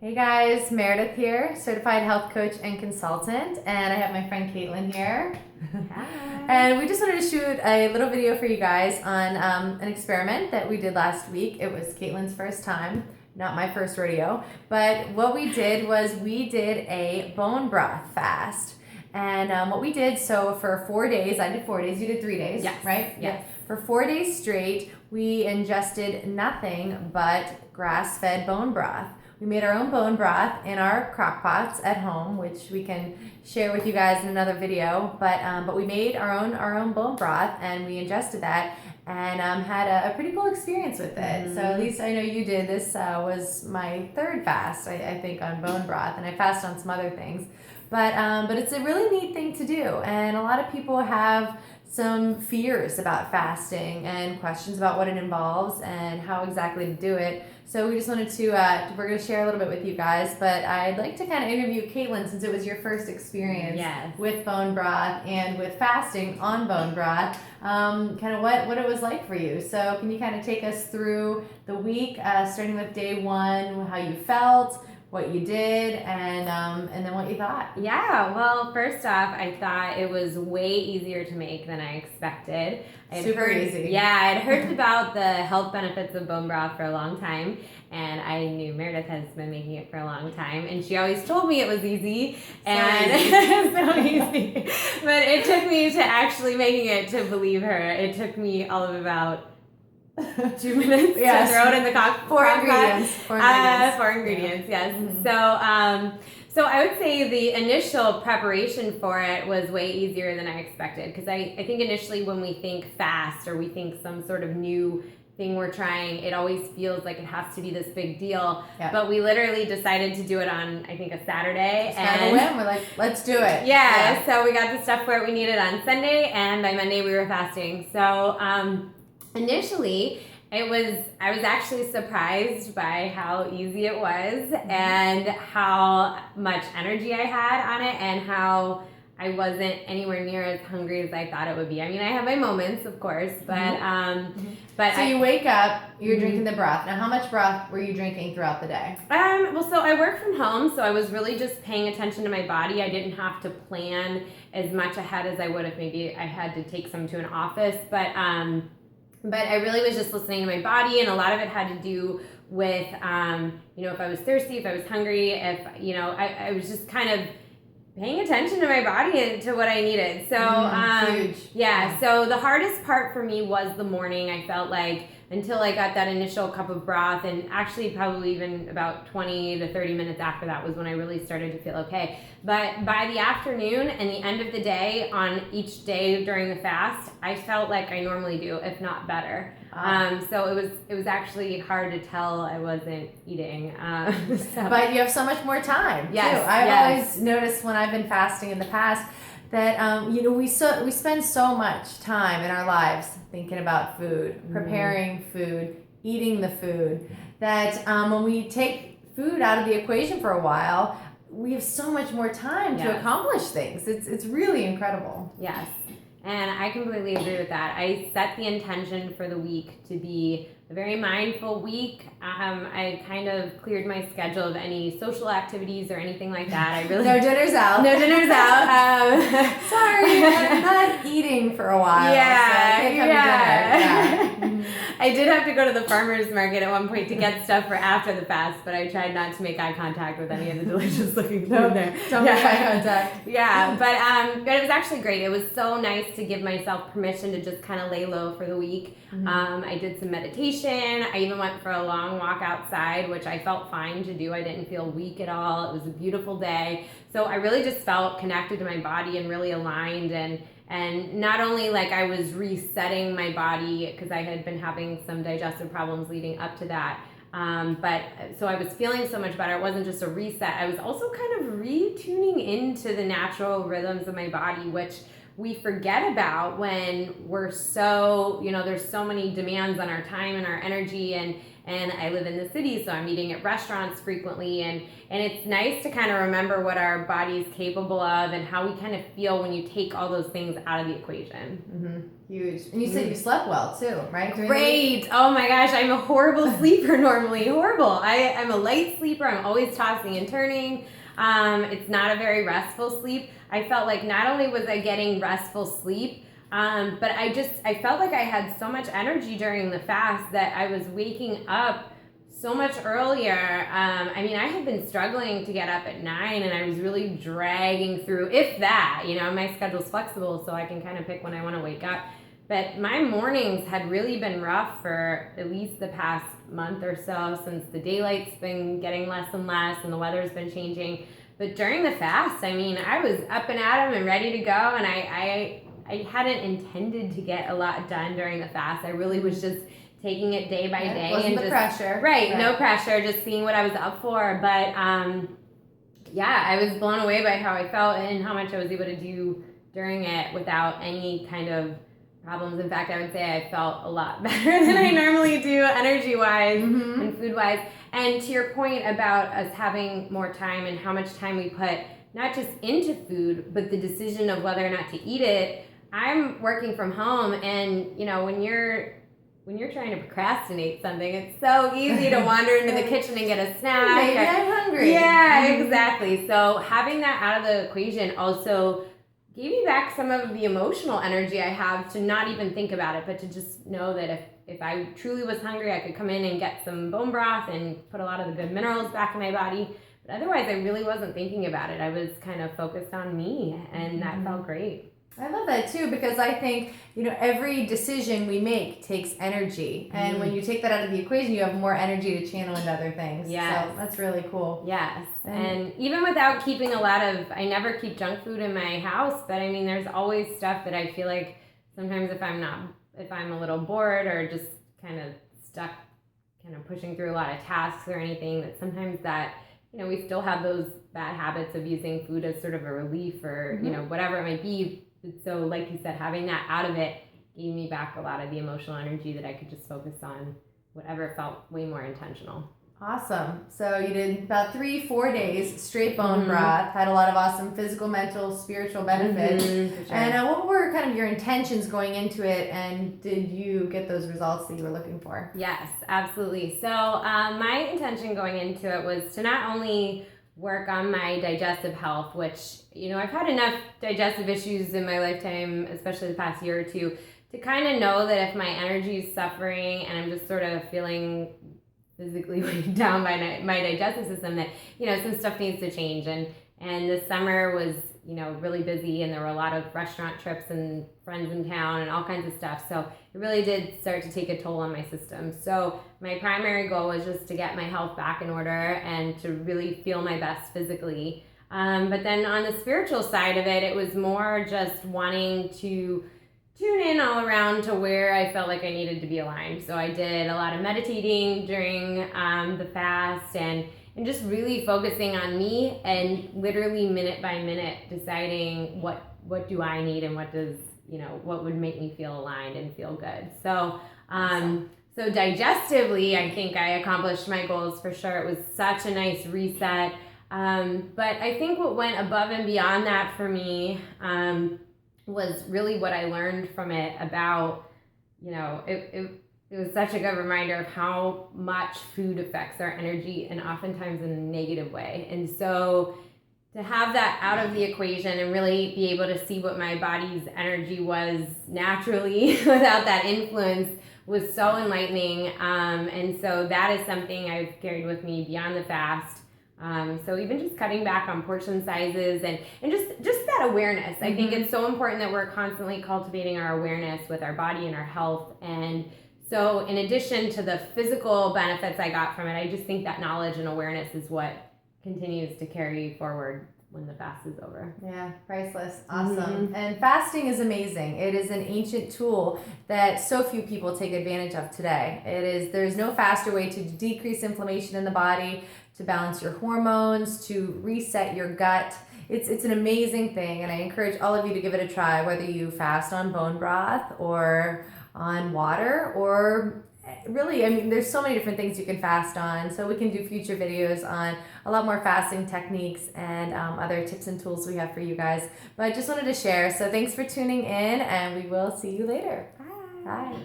Hey guys, Meredith here, certified health coach and consultant, and I have my friend Caitlin here. Hi. And we just wanted to shoot a little video for you guys on an experiment that we did last week. It was Caitlin's first time, not my first rodeo, but what we did was we did a bone broth fast. And what we did, so for 4 days, I did 4 days, you did 3 days, Yes. right? Yes. For 4 days straight, we ingested nothing but grass-fed bone broth. We made our own bone broth in our crock pots at home, which we can share with you guys in another video. But we made our own bone broth and we ingested that and had a pretty cool experience with it. Mm-hmm. So at least I know you did. This was my third fast, I think, on bone broth, and I fasted on some other things. But it's a really neat thing to do, and a lot of people have some fears about fasting and questions about what it involves and how exactly to do it. So we just wanted to, we're going to share a little bit with you guys, but I'd like to kind of interview Caitlin since it was your first experience with bone broth and with fasting on bone broth, kind of what it was like for you. So can you kind of take us through the week, starting with day one, how you felt, what you did, and then what you thought? Yeah, well, first off, I thought it was way easier to make than I expected. Super easy. Yeah, I'd heard about the health benefits of bone broth for a long time, and I knew Meredith has been making it for a long time, and she always told me it was easy, so easy. But it took me to actually making it to believe her. It took me all of about 2 minutes to throw it in the Four ingredients. Four ingredients, yes. Mm-hmm. So I would say the initial preparation for it was way easier than I expected, because I think initially when we think fast or we think some sort of new thing we're trying, it always feels like it has to be this big deal. Yep. But we literally decided to do it on, I think, a Saturday. It's kind of a whim. We're like, let's do it. Yeah, so we got the stuff where we needed on Sunday, and by Monday we were fasting. So initially, I was actually surprised by how easy it was and how much energy I had on it and how I wasn't anywhere near as hungry as I thought it would be. I mean, I have my moments, of course, but So you wake up, you're drinking the broth. Now, how much broth were you drinking throughout the day? Well, so I work from home, so I was really just paying attention to my body. I didn't have to plan as much ahead as I would if maybe I had to take some to an office, but I really was just listening to my body, and a lot of it had to do with, if I was thirsty, if I was hungry, if, I was just kind of paying attention to my body and to what I needed. So, huge. Yeah, so the hardest part for me was the morning. I felt like until I got that initial cup of broth, and actually probably even about 20 to 30 minutes after that was when I really started to feel okay. But by the afternoon and the end of the day, on each day during the fast, I felt like I normally do, if not better. So it was actually hard to tell I wasn't eating. But you have so much more time. Yes, too. I've always noticed when I've been fasting in the past that we spend so much time in our lives thinking about food, preparing food, eating the food, that when we take food out of the equation for a while, we have so much more time to accomplish things. It's really incredible. Yes. And I completely agree with that. I set the intention for the week to be a very mindful week. I kind of cleared my schedule of any social activities or anything like that. I really No dinners out. No dinners out. Sorry, I'm not eating for a while. Yeah, so I can't come to dinner. Yeah. I did have to go to the farmer's market at one point to get stuff for after the fast, but I tried not to make eye contact with any of the delicious looking food there. Don't make eye contact. Yeah, but it was actually great. It was so nice to give myself permission to just kind of lay low for the week. I did some meditation. I even went for a long walk outside, which I felt fine to do. I didn't feel weak at all. It was a beautiful day. So I really just felt connected to my body and really aligned, and not only like I was resetting my body because I had been having some digestive problems leading up to that, but so I was feeling so much better. It wasn't just a reset. I was also kind of retuning into the natural rhythms of my body, which we forget about when we're so, there's so many demands on our time and our energy, and I live in the city, so I'm eating at restaurants frequently, and it's nice to kind of remember what our body's capable of and how we kind of feel when you take all those things out of the equation. Mm-hmm. Huge. And you said you slept well too, right? Great. Oh my gosh, I'm a horrible sleeper normally. Horrible. I'm a light sleeper. I'm always tossing and turning. It's not a very restful sleep. I felt like not only was I getting restful sleep, but I felt like I had so much energy during the fast that I was waking up so much earlier. I mean, I had been struggling to get up at 9, and I was really dragging through, if that, my schedule's flexible, so I can kind of pick when I want to wake up. But my mornings had really been rough for at least the past month or so, since the daylight's been getting less and less and the weather's been changing. But during the fast, I mean, I was up and at 'em and ready to go, and I hadn't intended to get a lot done during the fast. I really was just taking it day by day. Wasn't and the just, pressure. Right, no pressure, just seeing what I was up for. But yeah, I was blown away by how I felt and how much I was able to do during it without any kind of problems. In fact, I would say I felt a lot better than I normally do, energy-wise and food-wise. And to your point about us having more time and how much time we put not just into food, but the decision of whether or not to eat it. I'm working from home, and when you're trying to procrastinate something, it's so easy to wander into the kitchen and get a snack. Maybe I'm hungry. Yeah, exactly. So having that out of the equation also gave me back some of the emotional energy I have to not even think about it, but to just know that if I truly was hungry, I could come in and get some bone broth and put a lot of the good minerals back in my body. But otherwise, I really wasn't thinking about it. I was kind of focused on me, and that felt great. I love that too, because I think, every decision we make takes energy. And when you take that out of the equation, you have more energy to channel into other things. Yes. So that's really cool. Yes. And even without keeping I never keep junk food in my house, but I mean, there's always stuff that I feel like sometimes if I'm a little bored or just kind of stuck, kind of pushing through a lot of tasks or anything, that sometimes that, we still have those bad habits of using food as sort of a relief or, whatever it might be. So like you said, having that out of it gave me back a lot of the emotional energy that I could just focus on whatever felt way more intentional. Awesome. So you did about 3-4 days straight bone broth, had a lot of awesome physical, mental, spiritual benefits. Sure. And what were kind of your intentions going into it, and did you get those results that you were looking for? Yes, absolutely. So my intention going into it was to not only work on my digestive health, which, I've had enough digestive issues in my lifetime, especially the past year or two, to kind of know that if my energy is suffering and I'm just sort of feeling physically weighed down by my digestive system, that, some stuff needs to change. And this summer was, really busy, and there were a lot of restaurant trips and friends in town and all kinds of stuff. So it really did start to take a toll on my system. So my primary goal was just to get my health back in order and to really feel my best physically. But then on the spiritual side of it, it was more just wanting to tune in all around to where I felt like I needed to be aligned. So I did a lot of meditating during the fast and just really focusing on me and literally minute by minute deciding what do I need and what does, what would make me feel aligned and feel good. So, so digestively, I think I accomplished my goals for sure. It was such a nice reset. But I think what went above and beyond that for me was really what I learned from it about, it was such a good reminder of how much food affects our energy and oftentimes in a negative way. And so to have that out of the equation and really be able to see what my body's energy was naturally without that influence was so enlightening. And so that is something I've carried with me beyond the fast. So even just cutting back on portion sizes and just that awareness. I think it's so important that we're constantly cultivating our awareness with our body and our health. And so in addition to the physical benefits I got from it, I just think that knowledge and awareness is what continues to carry forward when the fast is over. Yeah, priceless. Awesome. And fasting is amazing. It is an ancient tool that so few people take advantage of today. There's no faster way to decrease inflammation in the body, to balance your hormones, to reset your gut. It's an amazing thing, and I encourage all of you to give it a try, whether you fast on bone broth or on water or really, I mean, there's so many different things you can fast on. So we can do future videos on a lot more fasting techniques and other tips and tools we have for you guys. But I just wanted to share. So thanks for tuning in, and we will see you later. Bye. Bye.